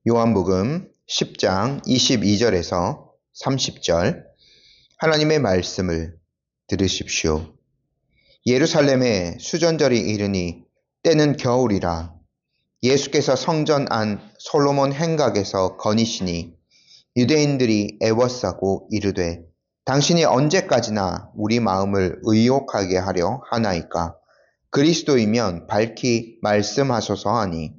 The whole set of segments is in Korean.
요한복음 10장 22절에서 30절 하나님의 말씀을 들으십시오. 예루살렘에 수전절이 이르니 때는 겨울이라. 예수께서 성전 안 솔로몬 행각에서 거니시니 유대인들이 애워싸고 이르되 당신이 언제까지나 우리 마음을 의혹하게 하려 하나이까? 그리스도이면 밝히 말씀하소서 하니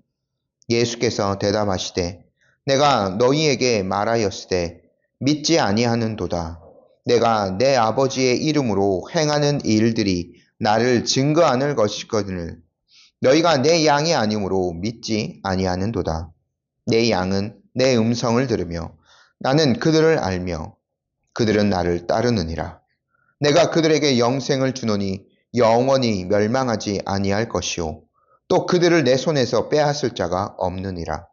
예수께서 대답하시되 내가 너희에게 말하였으되 믿지 아니하는도다. 내가 내 아버지의 이름으로 행하는 일들이 나를 증거하는 것이거늘 너희가 내 양이 아니므로 믿지 아니하는도다. 내 양은 내 음성을 들으며 나는 그들을 알며 그들은 나를 따르느니라. 내가 그들에게 영생을 주노니 영원히 멸망하지 아니할 것이요 또 그들을 내 손에서 빼앗을 자가 없느니라.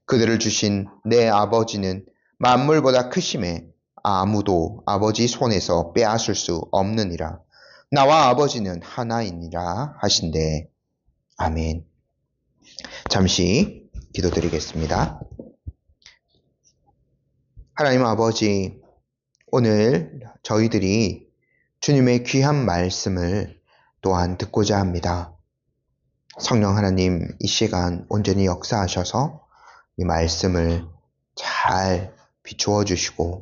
그들을 주신 내 아버지는 만물보다 크심에 아무도 아버지 손에서 빼앗을 수 없느니라. 나와 아버지는 하나이니라 하신대. 아멘. 잠시 기도드리겠습니다. 하나님 아버지, 오늘 저희들이 주님의 귀한 말씀을 또한 듣고자 합니다. 성령 하나님, 이 시간 온전히 역사하셔서 이 말씀을 잘 비추어 주시고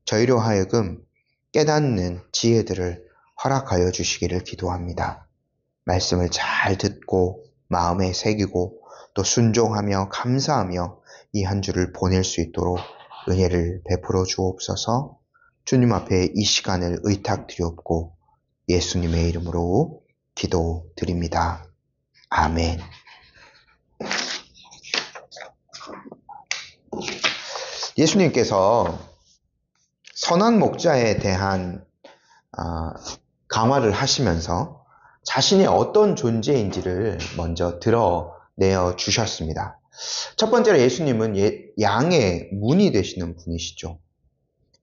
저희로 하여금 깨닫는 지혜들을 허락하여 주시기를 기도합니다. 말씀을 잘 듣고 마음에 새기고 또 순종하며 감사하며 이 한 주를 보낼 수 있도록 은혜를 베풀어 주옵소서. 주님 앞에 이 시간을 의탁드리옵고 예수님의 이름으로 기도드립니다. 아멘. 예수님께서 선한 목자에 대한 강화를 하시면서 자신이 어떤 존재인지를 먼저 드러내어 주셨습니다. 첫 번째로 예수님은 양의 문이 되시는 분이시죠.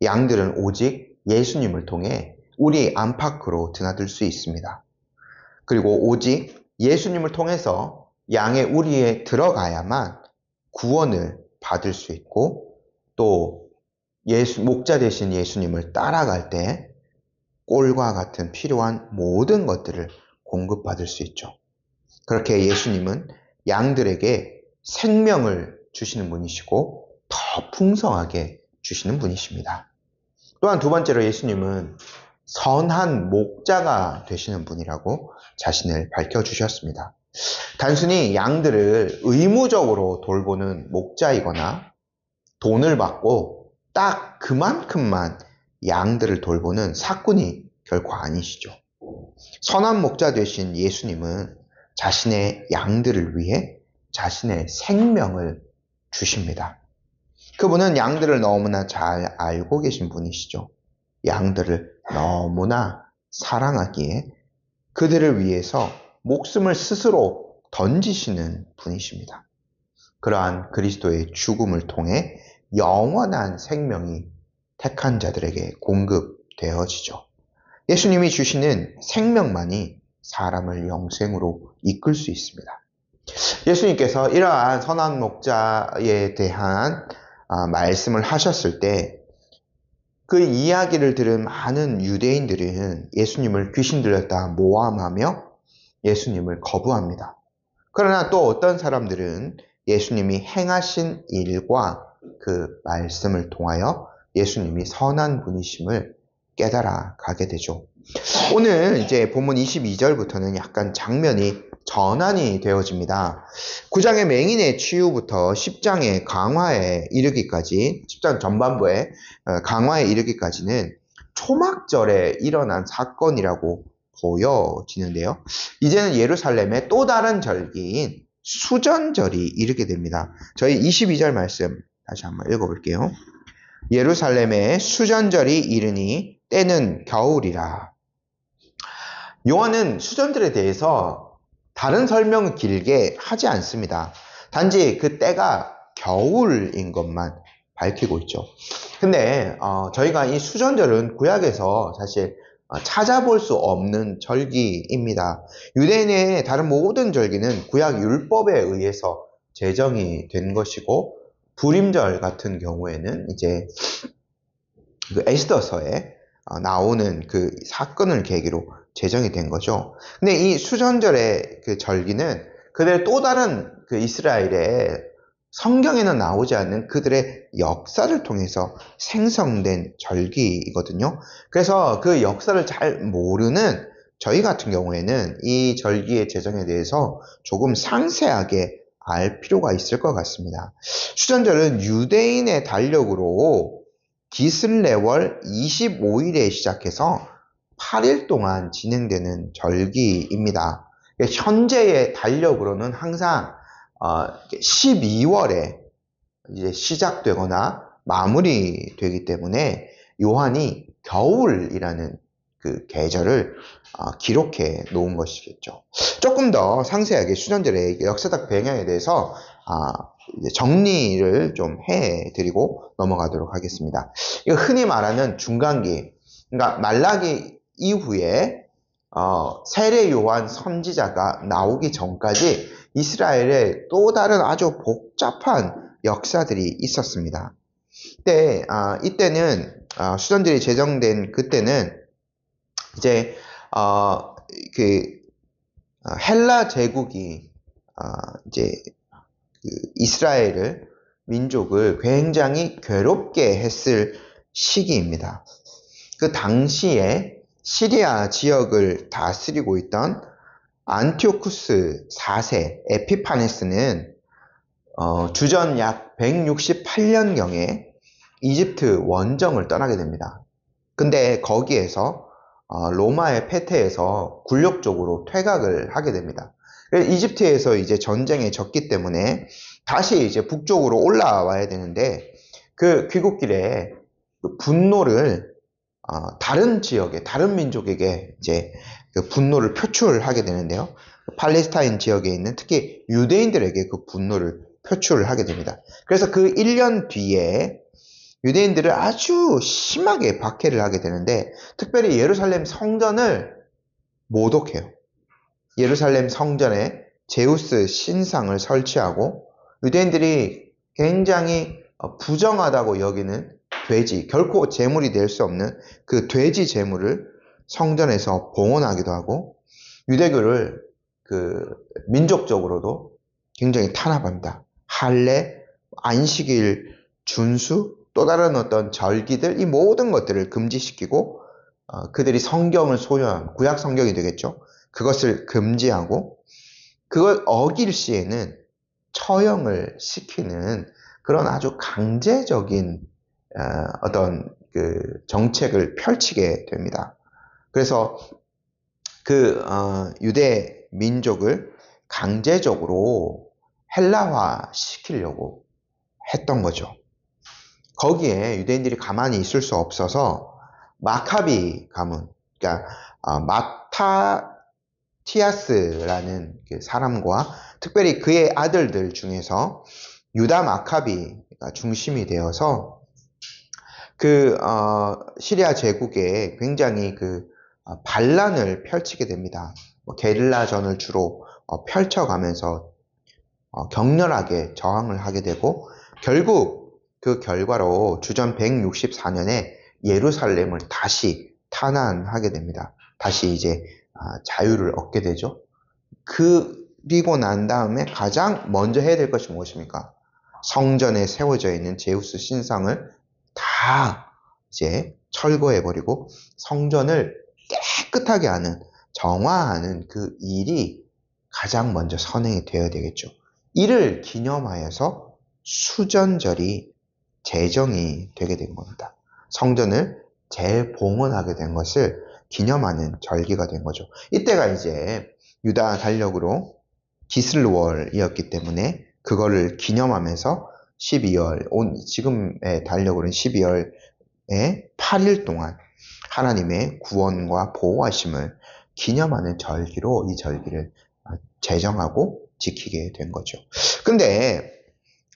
양들은 오직 예수님을 통해 우리 안팎으로 드나들 수 있습니다. 그리고 오직 예수님을 통해서 양의 우리에 들어가야만 구원을 받을 수 있고 또 목자 되신 예수님을 따라갈 때 꼴과 같은 필요한 모든 것들을 공급받을 수 있죠. 그렇게 예수님은 양들에게 생명을 주시는 분이시고 더 풍성하게 주시는 분이십니다. 또한 두 번째로 예수님은 선한 목자가 되시는 분이라고 자신을 밝혀주셨습니다. 단순히 양들을 의무적으로 돌보는 목자이거나 돈을 받고 딱 그만큼만 양들을 돌보는 사꾼이 결코 아니시죠. 선한 목자 되신 예수님은 자신의 양들을 위해 자신의 생명을 주십니다. 그분은 양들을 너무나 잘 알고 계신 분이시죠. 양들을 너무나 사랑하기에 그들을 위해서 목숨을 스스로 던지시는 분이십니다. 그러한 그리스도의 죽음을 통해 영원한 생명이 택한 자들에게 공급되어지죠. 예수님이 주시는 생명만이 사람을 영생으로 이끌 수 있습니다. 예수님께서 이러한 선한 목자에 대한 말씀을 하셨을 때 그 이야기를 들은 많은 유대인들은 예수님을 귀신 들렸다 모함하며 예수님을 거부합니다. 그러나 또 어떤 사람들은 예수님이 행하신 일과 그 말씀을 통하여 예수님이 선한 분이심을 깨달아 가게 되죠. 오늘 이제 본문 22절부터는 약간 장면이 전환이 되어집니다. 9장의 맹인의 치유부터 10장의 강화에 이르기까지, 10장 전반부의 강화에 이르기까지는 초막절에 일어난 사건이라고 보여지는데요. 이제는 예루살렘의 또 다른 절기인 수전절이 이르게 됩니다. 저희 22절 말씀 다시 한번 읽어볼게요. 예루살렘의 수전절이 이르니 때는 겨울이라. 요한은 수전절에 대해서 다른 설명을 길게 하지 않습니다. 단지 그 때가 겨울인 것만 밝히고 있죠. 근데 저희가 이 수전절은 구약에서 사실 찾아볼 수 없는 절기입니다. 유대인의 다른 모든 절기는 구약 율법에 의해서 제정이 된 것이고 불임절 같은 경우에는 이제 그 에스더서에 나오는 그 사건을 계기로 제정이 된 거죠. 근데 이 수전절의 그 절기는 그들의 또 다른 그 이스라엘의 성경에는 나오지 않는 그들의 역사를 통해서 생성된 절기이거든요. 그래서 그 역사를 잘 모르는 저희 같은 경우에는 이 절기의 제정에 대해서 조금 상세하게 알 필요가 있을 것 같습니다. 수전절은 유대인의 달력으로 기슬레월 25일에 시작해서 8일 동안 진행되는 절기입니다. 현재의 달력으로는 항상 12월에 이제 시작되거나 마무리되기 때문에 요한이 겨울이라는 그 계절을 기록해 놓은 것이겠죠. 조금 더 상세하게 수전절의 역사적 배경에 대해서 이제 정리를 좀 해드리고 넘어가도록 하겠습니다. 이거 흔히 말하는 중간기, 그러니까 말라기 이후에 세례 요한 선지자가 나오기 전까지 이스라엘에 또 다른 아주 복잡한 역사들이 있었습니다. 이때는 수전절이 제정된 그때는 이제 헬라 제국이 이제 이스라엘을 민족을 굉장히 괴롭게 했을 시기입니다. 그 당시에 시리아 지역을 다스리고 있던 안티오쿠스 4세 에피파네스는 주전 약 168년경에 이집트 원정을 떠나게 됩니다. 근데 거기에서 로마의 패퇴해서 굴욕적으로 퇴각을 하게 됩니다. 이집트에서 이제 전쟁에 졌기 때문에 다시 이제 북쪽으로 올라와야 되는데 그 귀국길에 그 분노를 다른 지역에 다른 민족에게 이제 그 분노를 표출하게 되는데요. 팔레스타인 지역에 있는 특히 유대인들에게 그 분노를 표출을 하게 됩니다. 그래서 그 1년 뒤에 유대인들을 아주 심하게 박해를 하게 되는데 특별히 예루살렘 성전을 모독해요. 예루살렘 성전에 제우스 신상을 설치하고 유대인들이 굉장히 부정하다고 여기는 돼지, 결코 제물이 될 수 없는 그 돼지 제물을 성전에서 봉헌하기도 하고 유대교를 그 민족적으로도 굉장히 탄압합니다. 할례, 안식일 준수, 또 다른 어떤 절기들, 이 모든 것들을 금지시키고 그들이 성경을 소유한 구약 성경이 되겠죠. 그것을 금지하고 그걸 어길 시에는 처형을 시키는 그런 아주 강제적인 어떤 그 정책을 펼치게 됩니다. 그래서 그 유대 민족을 강제적으로 헬라화 시키려고 했던 거죠. 거기에 유대인들이 가만히 있을 수 없어서 마카비 가문, 그러니까 마타티아스라는 그 사람과 특별히 그의 아들들 중에서 유다 마카비가 중심이 되어서 그 시리아 제국에 굉장히 그 반란을 펼치게 됩니다. 게릴라전을 주로 펼쳐가면서 격렬하게 저항을 하게 되고 결국 그 결과로 주전 164년에 예루살렘을 다시 탄환하게 됩니다. 다시 이제 자유를 얻게 되죠. 그리고 난 다음에 가장 먼저 해야 될 것이 무엇입니까? 성전에 세워져 있는 제우스 신상을 다 이제 철거해버리고 성전을 깨끗하게 하는, 정화하는 그 일이 가장 먼저 선행이 되어야 되겠죠. 이를 기념하여서 수전절이 제정이 되게 된 겁니다. 성전을 재봉헌하게 된 것을 기념하는 절기가 된 거죠. 이때가 이제 유다 달력으로 기슬월이었기 때문에 그거를 기념하면서 12월, 지금의 달력으로는 12월에 8일 동안 하나님의 구원과 보호하심을 기념하는 절기로 이 절기를 제정하고 지키게 된 거죠. 근데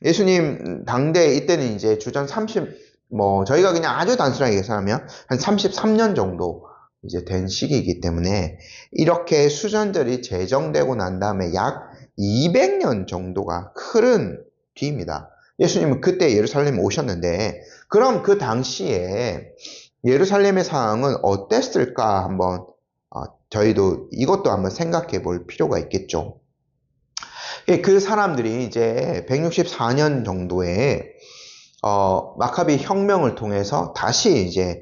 예수님 당대 이때는 이제 주전 저희가 그냥 아주 단순하게 계산하면 한 33년 정도 이제 된 시기이기 때문에 이렇게 수전절이 제정되고 난 다음에 약 200년 정도가 흐른 뒤입니다. 예수님은 그때 예루살렘에 오셨는데, 그럼 그 당시에 예루살렘의 상황은 어땠을까 한번 저희도 이것도 한번 생각해 볼 필요가 있겠죠. 그 사람들이 이제 164년 정도에 마카비 혁명을 통해서 다시 이제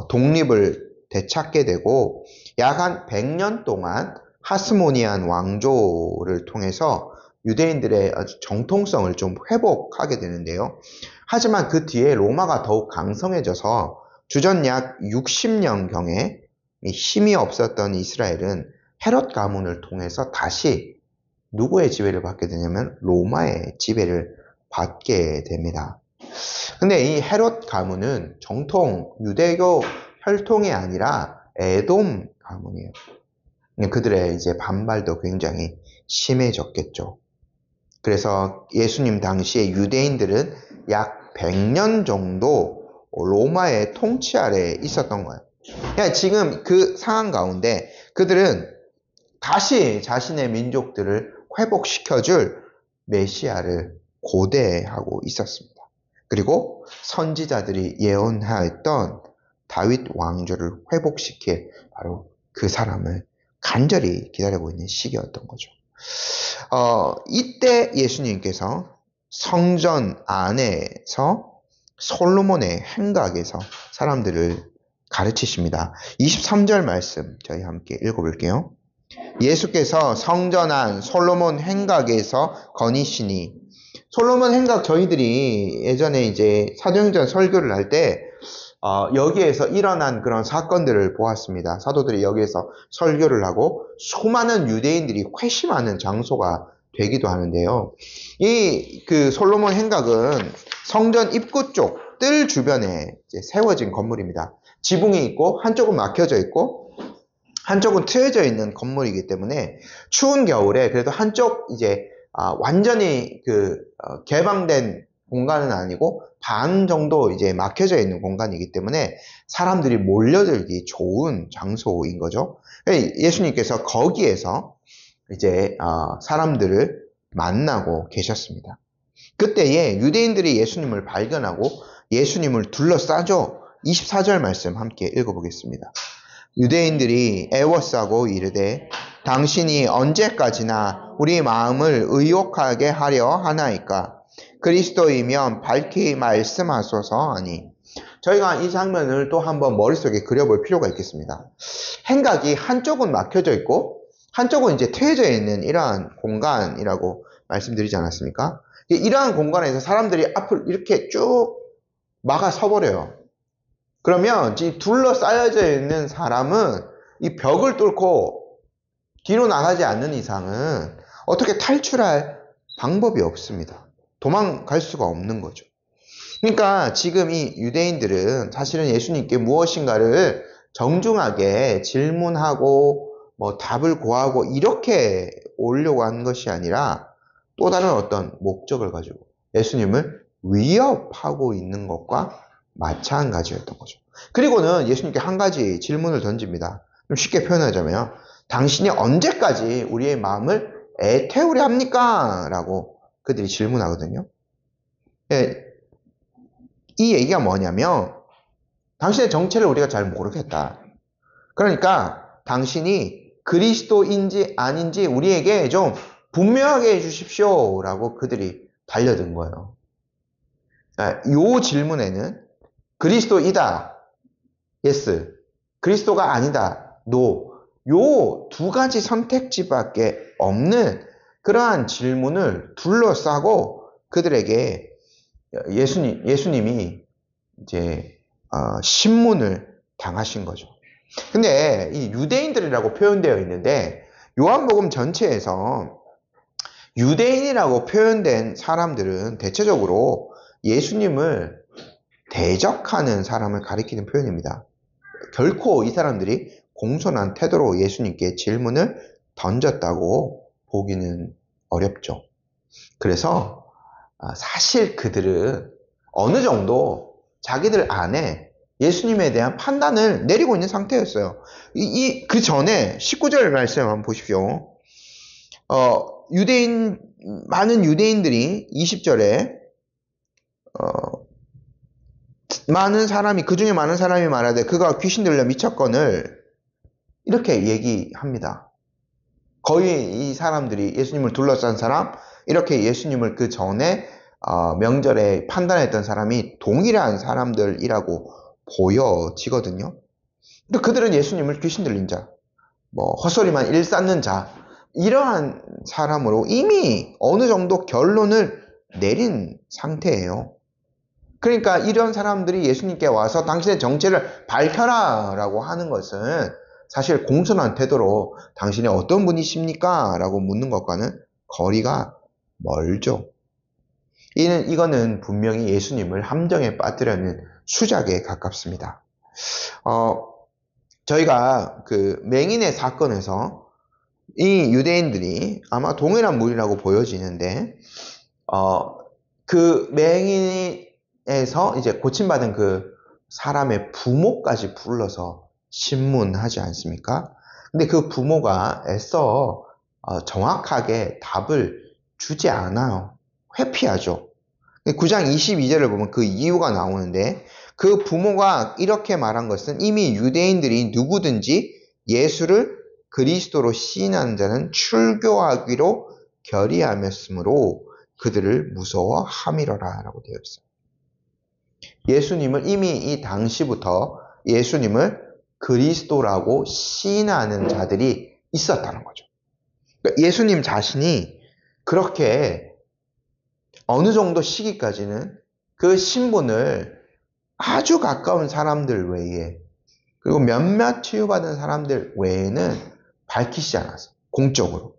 독립을 되찾게 되고, 약 한 100년 동안 하스모니안 왕조를 통해서 유대인들의 아주 정통성을 좀 회복하게 되는데요. 하지만 그 뒤에 로마가 더욱 강성해져서 주전 약 60년경에 힘이 없었던 이스라엘은 헤롯 가문을 통해서 다시 누구의 지배를 받게 되냐면 로마의 지배를 받게 됩니다. 근데 이 헤롯 가문은 정통 유대교 혈통이 아니라 에돔 가문이에요. 그들의 이제 반발도 굉장히 심해졌겠죠. 그래서 예수님 당시에 유대인들은 약 100년 정도 로마의 통치 아래에 있었던 거예요. 그러니까 지금 그 상황 가운데 그들은 다시 자신의 민족들을 회복시켜줄 메시아를 고대하고 있었습니다. 그리고 선지자들이 예언하였던 다윗 왕조를 회복시킬 바로 그 사람을 간절히 기다리고 있는 시기였던 거죠. 이때 예수님께서 성전 안에서 솔로몬의 행각에서 사람들을 가르치십니다. 23절 말씀 저희 함께 읽어볼게요. 예수께서 성전 안 솔로몬 행각에서 거니시니, 솔로몬 행각 저희들이 예전에 이제 사도행전 설교를 할 때 여기에서 일어난 그런 사건들을 보았습니다. 사도들이 여기에서 설교를 하고 수많은 유대인들이 회심하는 장소가 되기도 하는데요. 이 그 솔로몬 행각은 성전 입구 쪽 뜰 주변에 이제 세워진 건물입니다. 지붕이 있고 한쪽은 막혀져 있고 한쪽은 트여져 있는 건물이기 때문에 추운 겨울에 그래도 한쪽 이제 완전히 개방된 공간은 아니고 반 정도 이제 막혀져 있는 공간이기 때문에 사람들이 몰려들기 좋은 장소인 거죠. 예수님께서 거기에서 이제 사람들을 만나고 계셨습니다. 그때에 유대인들이 예수님을 발견하고 예수님을 둘러싸죠. 24절 말씀 함께 읽어보겠습니다. 유대인들이 애워싸고 이르되 당신이 언제까지나 우리 마음을 의혹하게 하려 하나이까? 그리스도이면 밝히 말씀하소서 하니. 저희가 이 장면을 또 한번 머릿속에 그려볼 필요가 있겠습니다. 행각이 한쪽은 막혀져 있고 한쪽은 이제 트여져 있는 이러한 공간이라고 말씀드리지 않았습니까? 이러한 공간에서 사람들이 앞을 이렇게 쭉 막아 서버려요. 그러면 이 둘러싸여져 있는 사람은 이 벽을 뚫고 뒤로 나가지 않는 이상은 어떻게 탈출할 방법이 없습니다. 도망갈 수가 없는 거죠. 그러니까 지금 이 유대인들은 사실은 예수님께 무엇인가를 정중하게 질문하고 답을 구하고 이렇게 오려고 하는 것이 아니라 또 다른 어떤 목적을 가지고 예수님을 위협하고 있는 것과 마찬가지였던 거죠. 그리고는 예수님께 한 가지 질문을 던집니다. 좀 쉽게 표현하자면 당신이 언제까지 우리의 마음을 애태우려 합니까? 라고 그들이 질문하거든요. 이 얘기가 뭐냐면 당신의 정체를 우리가 잘 모르겠다. 그러니까 당신이 그리스도인지 아닌지 우리에게 좀 분명하게 해주십시오 라고 그들이 달려든 거예요. 이 질문에는 그리스도이다, yes. 그리스도가 아니다, no. 요 두 가지 선택지밖에 없는 그러한 질문을 둘러싸고 그들에게 예수님이 이제 신문을 당하신 거죠. 근데 이 유대인들이라고 표현되어 있는데 요한복음 전체에서 유대인이라고 표현된 사람들은 대체적으로 예수님을 대적하는 사람을 가리키는 표현입니다. 결코 이 사람들이 공손한 태도로 예수님께 질문을 던졌다고 보기는 어렵죠. 그래서 사실 그들은 어느 정도 자기들 안에 예수님에 대한 판단을 내리고 있는 상태였어요. 그 전에 19절 말씀 한번 보십시오. 많은 유대인들이 20절에 많은 사람이, 그 중에 많은 사람이 말하되 그가 귀신 들려 미쳤거늘 이렇게 얘기합니다. 거의 이 사람들이, 예수님을 둘러싼 사람, 이렇게 예수님을 그 전에 명절에 판단했던 사람이 동일한 사람들이라고 보여지거든요. 근데 그들은 예수님을 귀신 들린 자, 헛소리만 일삼는 자, 이러한 사람으로 이미 어느 정도 결론을 내린 상태예요. 그러니까 이런 사람들이 예수님께 와서 당신의 정체를 밝혀라 라고 하는 것은 사실 공손한 태도로 당신이 어떤 분이십니까? 라고 묻는 것과는 거리가 멀죠. 이거는 분명히 예수님을 함정에 빠뜨려는 수작에 가깝습니다. 저희가 그 맹인의 사건에서 이 유대인들이 아마 동일한 무리라고 보여지는데, 그 맹인에서 이제 고침받은 그 사람의 부모까지 불러서 신문하지 않습니까? 근데 그 부모가 애써 정확하게 답을 주지 않아요. 회피하죠. 9장 22절을 보면 그 이유가 나오는데, 그 부모가 이렇게 말한 것은 이미 유대인들이 누구든지 예수를 그리스도로 시인하는 자는 출교하기로 결의하였으므로 그들을 무서워함이러라 라고 되어 있어요. 예수님을 이미 이 당시부터 예수님을 그리스도라고 시인하는 자들이 있었다는 거죠. 그러니까 예수님 자신이 그렇게 어느 정도 시기까지는 그 신분을 아주 가까운 사람들 외에, 그리고 몇몇 치유받은 사람들 외에는 밝히지 않았어요. 공적으로.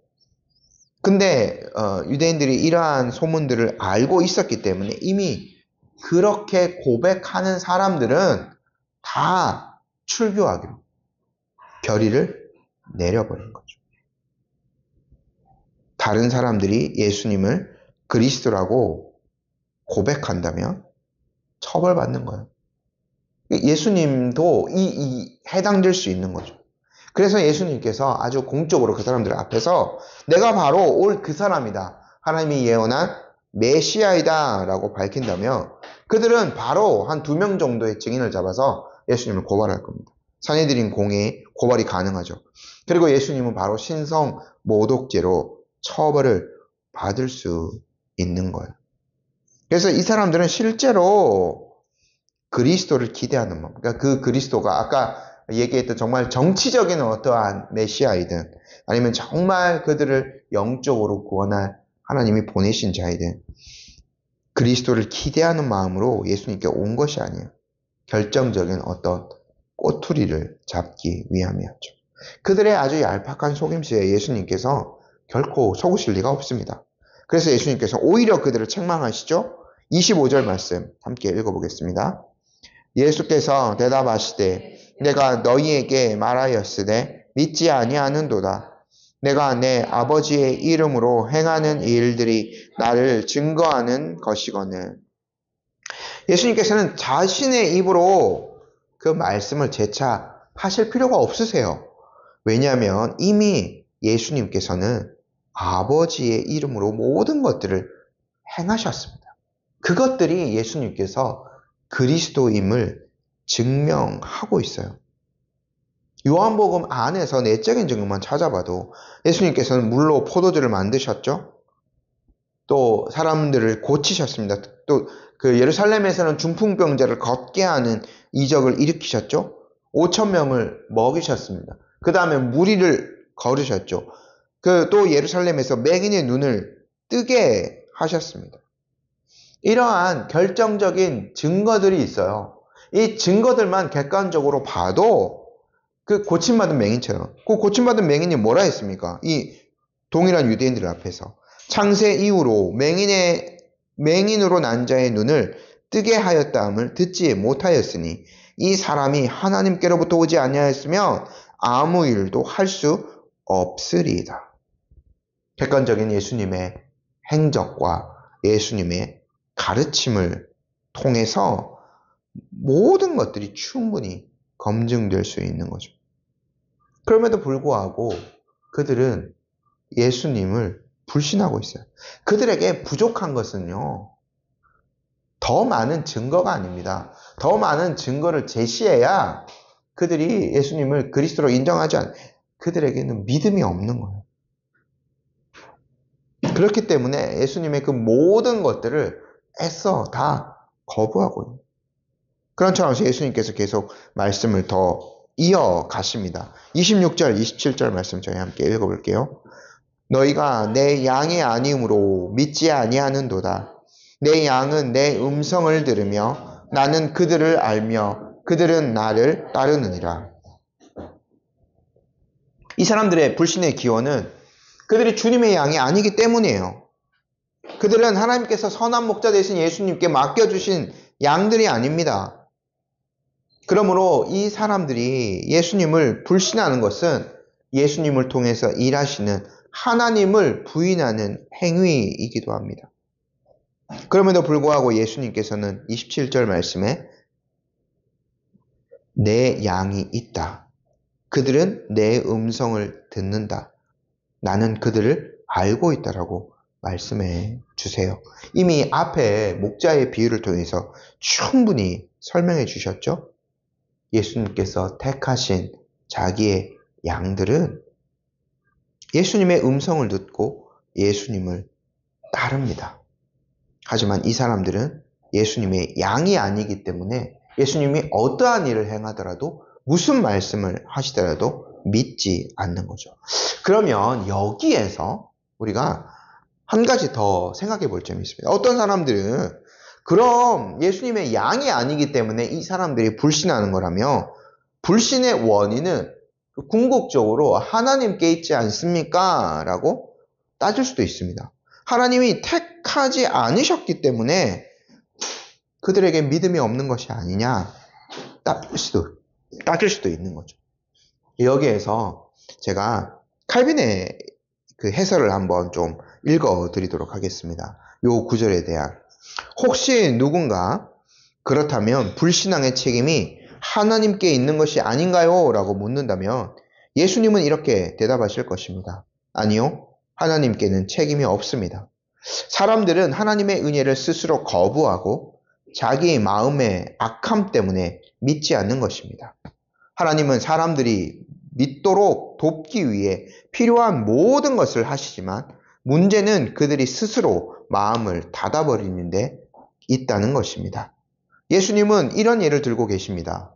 근데 유대인들이 이러한 소문들을 알고 있었기 때문에 이미 그렇게 고백하는 사람들은 다 출교하기로 결의를 내려버린 거죠. 다른 사람들이 예수님을 그리스도라고 고백한다면 처벌받는 거예요. 예수님도 해당될 수 있는 거죠. 그래서 예수님께서 아주 공적으로 그 사람들 앞에서 내가 바로 올 그 사람이다, 하나님이 예언한 메시아이다 라고 밝힌다면 그들은 바로 한 2명 정도의 증인을 잡아서 예수님을 고발할 겁니다. 산헤드린 공회에 고발이 가능하죠. 그리고 예수님은 바로 신성 모독죄로 처벌을 받을 수 있는 거예요. 그래서 이 사람들은 실제로 그리스도를 기대하는 마음, 그러니까 그 그리스도가 아까 얘기했던 정말 정치적인 어떠한 메시아이든 아니면 정말 그들을 영적으로 구원할 하나님이 보내신 자이든 그리스도를 기대하는 마음으로 예수님께 온 것이 아니에요. 결정적인 어떤 꼬투리를 잡기 위함이었죠. 그들의 아주 얄팍한 속임수에 예수님께서 결코 속으실 리가 없습니다. 그래서 예수님께서 오히려 그들을 책망하시죠. 25절 말씀 함께 읽어보겠습니다. 예수께서 대답하시되 내가 너희에게 말하였으되 믿지 아니하는도다. 내가 내 아버지의 이름으로 행하는 일들이 나를 증거하는 것이거늘. 예수님께서는 자신의 입으로 그 말씀을 재차 하실 필요가 없으세요. 왜냐하면 이미 예수님께서는 아버지의 이름으로 모든 것들을 행하셨습니다. 그것들이 예수님께서 그리스도임을 증명하고 있어요. 요한복음 안에서 내적인 증거만 찾아봐도 예수님께서는 물로 포도주를 만드셨죠. 또 사람들을 고치셨습니다. 또 그 예루살렘에서는 중풍병자를 걷게 하는 이적을 일으키셨죠. 5,000명을 먹이셨습니다. 그 다음에 무리를 거르셨죠. 또 예루살렘에서 맹인의 눈을 뜨게 하셨습니다. 이러한 결정적인 증거들이 있어요. 이 증거들만 객관적으로 봐도 그 고침받은 맹인처럼, 그 고침받은 맹인이 뭐라 했습니까? 이 동일한 유대인들 앞에서 창세 이후로 맹인으로 난 자의 눈을 뜨게 하였다함을 듣지 못하였으니 이 사람이 하나님께로부터 오지 아니하였으면 아무 일도 할 수 없으리이다. 객관적인 예수님의 행적과 예수님의 가르침을 통해서 모든 것들이 충분히 검증될 수 있는 거죠. 그럼에도 불구하고 그들은 예수님을 불신하고 있어요. 그들에게 부족한 것은요, 더 많은 증거가 아닙니다. 더 많은 증거를 제시해야 그들이 예수님을 그리스도로 인정하지 않, 그들에게는 믿음이 없는 거예요. 그렇기 때문에 예수님의 그 모든 것들을 애써 다 거부하고 있는. 그런 차원에서 예수님께서 계속 말씀을 더 이어가십니다. 26절, 27절 말씀 저희 함께 읽어볼게요. 너희가 내 양이 아니므로 믿지 아니하는도다. 내 양은 내 음성을 들으며 나는 그들을 알며 그들은 나를 따르느니라. 이 사람들의 불신의 기원은 그들이 주님의 양이 아니기 때문이에요. 그들은 하나님께서 선한 목자 되신 예수님께 맡겨주신 양들이 아닙니다. 그러므로 이 사람들이 예수님을 불신하는 것은 예수님을 통해서 일하시는 하나님을 부인하는 행위이기도 합니다. 그럼에도 불구하고 예수님께서는 27절 말씀에 내 양이 있다. 그들은 내 음성을 듣는다. 나는 그들을 알고 있다라고 말씀해 주세요. 이미 앞에 목자의 비유를 통해서 충분히 설명해 주셨죠? 예수님께서 택하신 자기의 양들은 예수님의 음성을 듣고 예수님을 따릅니다. 하지만 이 사람들은 예수님의 양이 아니기 때문에 예수님이 어떠한 일을 행하더라도 무슨 말씀을 하시더라도 믿지 않는 거죠. 그러면 여기에서 우리가 한 가지 더 생각해 볼 점이 있습니다. 어떤 사람들은 그럼 예수님의 양이 아니기 때문에 이 사람들이 불신하는 거라며 불신의 원인은 궁극적으로 하나님께 있지 않습니까? 라고 따질 수도 있습니다. 하나님이 택하지 않으셨기 때문에 그들에게 믿음이 없는 것이 아니냐 따질 수도 있는 거죠. 여기에서 제가 칼빈의 그 해설을 한번 좀 읽어드리도록 하겠습니다. 요 구절에 대한 혹시 누군가 그렇다면 불신앙의 책임이 하나님께 있는 것이 아닌가요? 라고 묻는다면 예수님은 이렇게 대답하실 것입니다. 아니요. 하나님께는 책임이 없습니다. 사람들은 하나님의 은혜를 스스로 거부하고 자기 마음의 악함 때문에 믿지 않는 것입니다. 하나님은 사람들이 믿도록 돕기 위해 필요한 모든 것을 하시지만 문제는 그들이 스스로 마음을 닫아버리는 데 있다는 것입니다. 예수님은 이런 예를 들고 계십니다.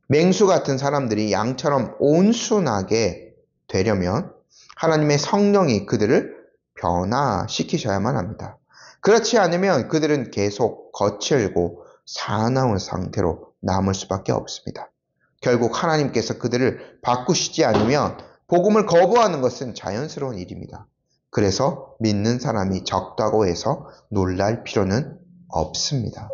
맹수 같은 사람들이 양처럼 온순하게 되려면 하나님의 성령이 그들을 변화시키셔야만 합니다. 그렇지 않으면 그들은 계속 거칠고 사나운 상태로 남을 수밖에 없습니다. 결국 하나님께서 그들을 바꾸시지 않으면 복음을 거부하는 것은 자연스러운 일입니다. 그래서 믿는 사람이 적다고 해서 놀랄 필요는 없습니다.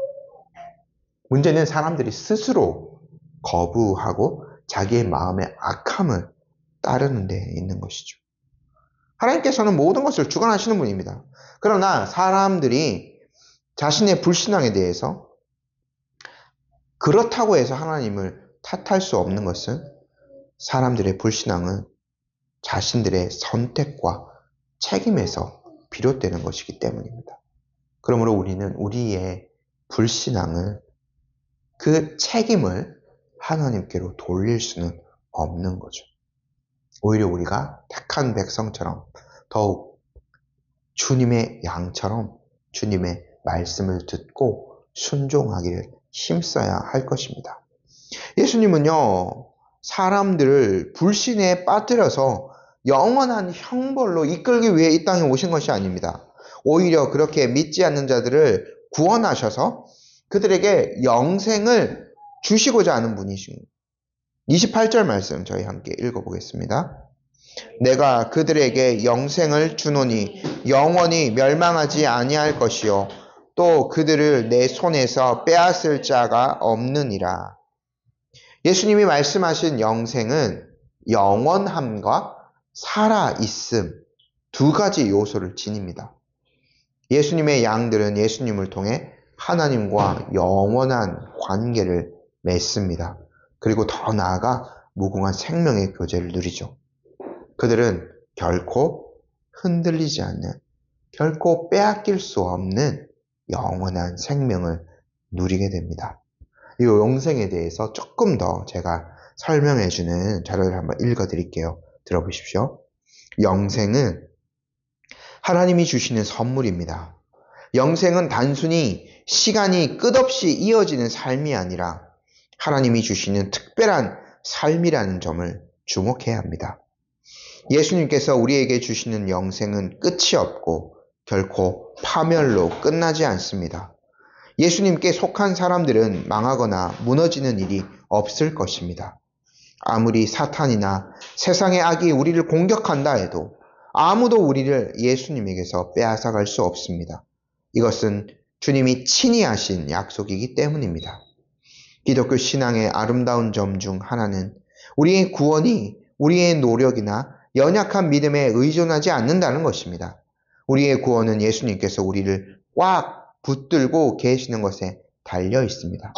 문제는 사람들이 스스로 거부하고 자기의 마음의 악함을 따르는 데 있는 것이죠. 하나님께서는 모든 것을 주관하시는 분입니다. 그러나 사람들이 자신의 불신앙에 대해서 그렇다고 해서 하나님을 탓할 수 없는 것은 사람들의 불신앙은 자신들의 선택과 책임에서 비롯되는 것이기 때문입니다. 그러므로 우리는 우리의 불신앙을 그 책임을 하나님께로 돌릴 수는 없는 거죠. 오히려 우리가 택한 백성처럼 더욱 주님의 양처럼 주님의 말씀을 듣고 순종하기를 힘써야 할 것입니다. 예수님은요, 사람들을 불신에 빠뜨려서 영원한 형벌로 이끌기 위해 이 땅에 오신 것이 아닙니다. 오히려 그렇게 믿지 않는 자들을 구원하셔서 그들에게 영생을 주시고자 하는 분이십니다. 28절 말씀 저희 함께 읽어보겠습니다. 내가 그들에게 영생을 주노니 영원히 멸망하지 아니할 것이요 또 그들을 내 손에서 빼앗을 자가 없느니라. 예수님이 말씀하신 영생은 영원함과 살아있음 두 가지 요소를 지닙니다. 예수님의 양들은 예수님을 통해 하나님과 영원한 관계를 맺습니다. 그리고 더 나아가 무궁한 생명의 교제를 누리죠. 그들은 결코 흔들리지 않는, 결코 빼앗길 수 없는 영원한 생명을 누리게 됩니다. 이 영생에 대해서 조금 더 제가 설명해주는 자료를 한번 읽어드릴게요. 들어보십시오. 영생은 하나님이 주시는 선물입니다. 영생은 단순히 시간이 끝없이 이어지는 삶이 아니라 하나님이 주시는 특별한 삶이라는 점을 주목해야 합니다. 예수님께서 우리에게 주시는 영생은 끝이 없고 결코 파멸로 끝나지 않습니다. 예수님께 속한 사람들은 망하거나 무너지는 일이 없을 것입니다. 아무리 사탄이나 세상의 악이 우리를 공격한다 해도 아무도 우리를 예수님에게서 빼앗아갈 수 없습니다. 이것은 주님이 친히 하신 약속이기 때문입니다. 기독교 신앙의 아름다운 점 중 하나는 우리의 구원이 우리의 노력이나 연약한 믿음에 의존하지 않는다는 것입니다. 우리의 구원은 예수님께서 우리를 꽉 붙들고 계시는 것에 달려 있습니다.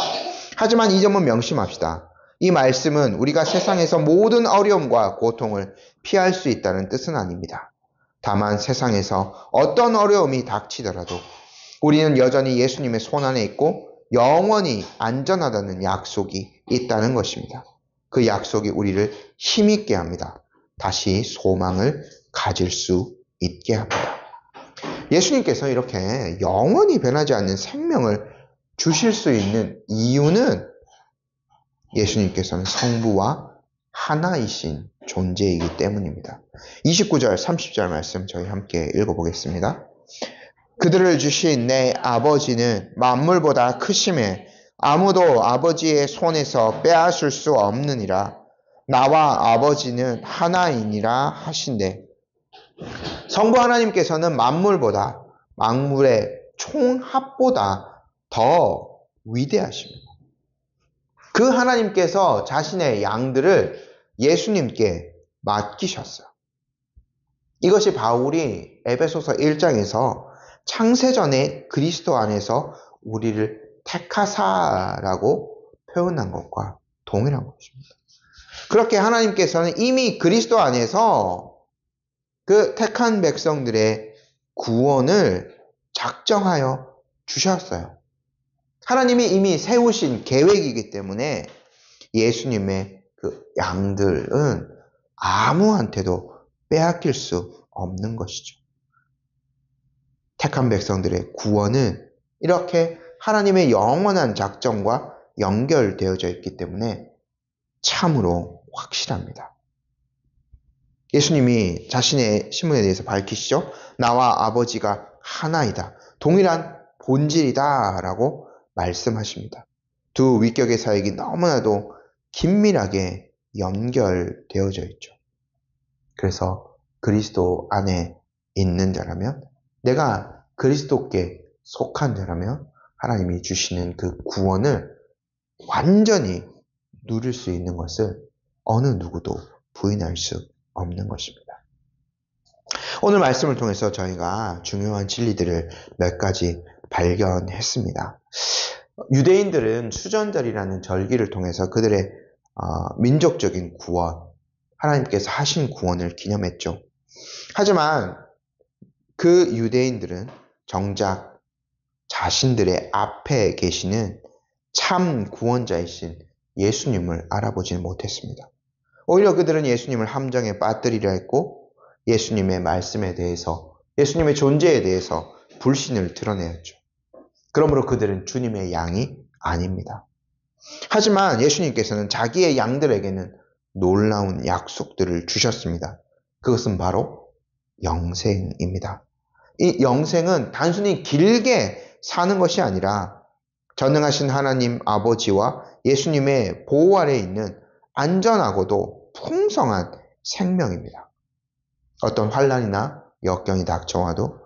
하지만 이 점은 명심합시다. 이 말씀은 우리가 세상에서 모든 어려움과 고통을 피할 수 있다는 뜻은 아닙니다. 다만 세상에서 어떤 어려움이 닥치더라도 우리는 여전히 예수님의 손안에 있고 영원히 안전하다는 약속이 있다는 것입니다. 그 약속이 우리를 힘있게 합니다. 다시 소망을 가질 수 있게 합니다. 예수님께서 이렇게 영원히 변하지 않는 생명을 주실 수 있는 이유는 예수님께서는 성부와 하나이신 존재이기 때문입니다. 29절, 30절 말씀 저희 함께 읽어보겠습니다. 그들을 주신 내 아버지는 만물보다 크심에 아무도 아버지의 손에서 빼앗을 수 없느니라. 나와 아버지는 하나이니라 하신대. 성부 하나님께서는 만물보다, 만물의 총합보다 더 위대하십니다. 그 하나님께서 자신의 양들을 예수님께 맡기셨어요. 이것이 바울이 에베소서 1장에서 창세전에 그리스도 안에서 우리를 택하사라고 표현한 것과 동일한 것입니다. 그렇게 하나님께서는 이미 그리스도 안에서 그 택한 백성들의 구원을 작정하여 주셨어요. 하나님이 이미 세우신 계획이기 때문에 예수님의 그 양들은 아무한테도 빼앗길 수 없는 것이죠. 택한 백성들의 구원은 이렇게 하나님의 영원한 작정과 연결되어져 있기 때문에 참으로 확실합니다. 예수님이 자신의 신분에 대해서 밝히시죠. 나와 아버지가 하나이다. 동일한 본질이다 라고 말씀하십니다. 두 위격의 사역이 너무나도 긴밀하게 연결되어져 있죠. 그래서 그리스도 안에 있는 자라면, 내가 그리스도께 속한 자라면 하나님이 주시는 그 구원을 완전히 누릴 수 있는 것을 어느 누구도 부인할 수 없는 것입니다. 오늘 말씀을 통해서 저희가 중요한 진리들을 몇 가지 발견했습니다. 유대인들은 수전절이라는 절기를 통해서 그들의 민족적인 구원, 하나님께서 하신 구원을 기념했죠. 하지만 그 유대인들은 정작 자신들의 앞에 계시는 참 구원자이신 예수님을 알아보지 못했습니다. 오히려 그들은 예수님을 함정에 빠뜨리려 했고 예수님의 말씀에 대해서, 예수님의 존재에 대해서 불신을 드러내었죠. 그러므로 그들은 주님의 양이 아닙니다. 하지만 예수님께서는 자기의 양들에게는 놀라운 약속들을 주셨습니다. 그것은 바로 영생입니다. 이 영생은 단순히 길게 사는 것이 아니라 전능하신 하나님 아버지와 예수님의 보호 아래에 있는 안전하고도 풍성한 생명입니다. 어떤 환난이나 역경이 닥쳐와도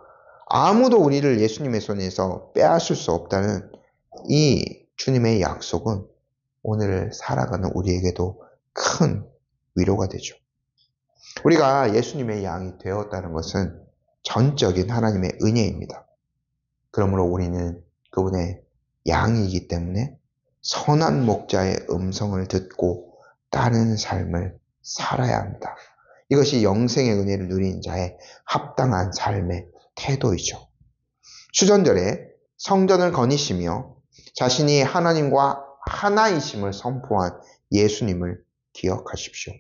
아무도 우리를 예수님의 손에서 빼앗을 수 없다는 이 주님의 약속은 오늘 살아가는 우리에게도 큰 위로가 되죠. 우리가 예수님의 양이 되었다는 것은 전적인 하나님의 은혜입니다. 그러므로 우리는 그분의 양이기 때문에 선한 목자의 음성을 듣고 따르는 삶을 살아야 합니다. 이것이 영생의 은혜를 누린 자의 합당한 삶의 태도이죠. 수전절에 성전을 거니시며 자신이 하나님과 하나이심을 선포한 예수님을 기억하십시오.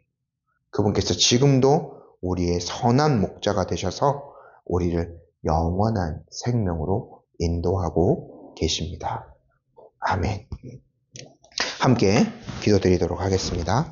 그분께서 지금도 우리의 선한 목자가 되셔서 우리를 영원한 생명으로 인도하고 계십니다. 아멘. 함께 기도드리도록 하겠습니다.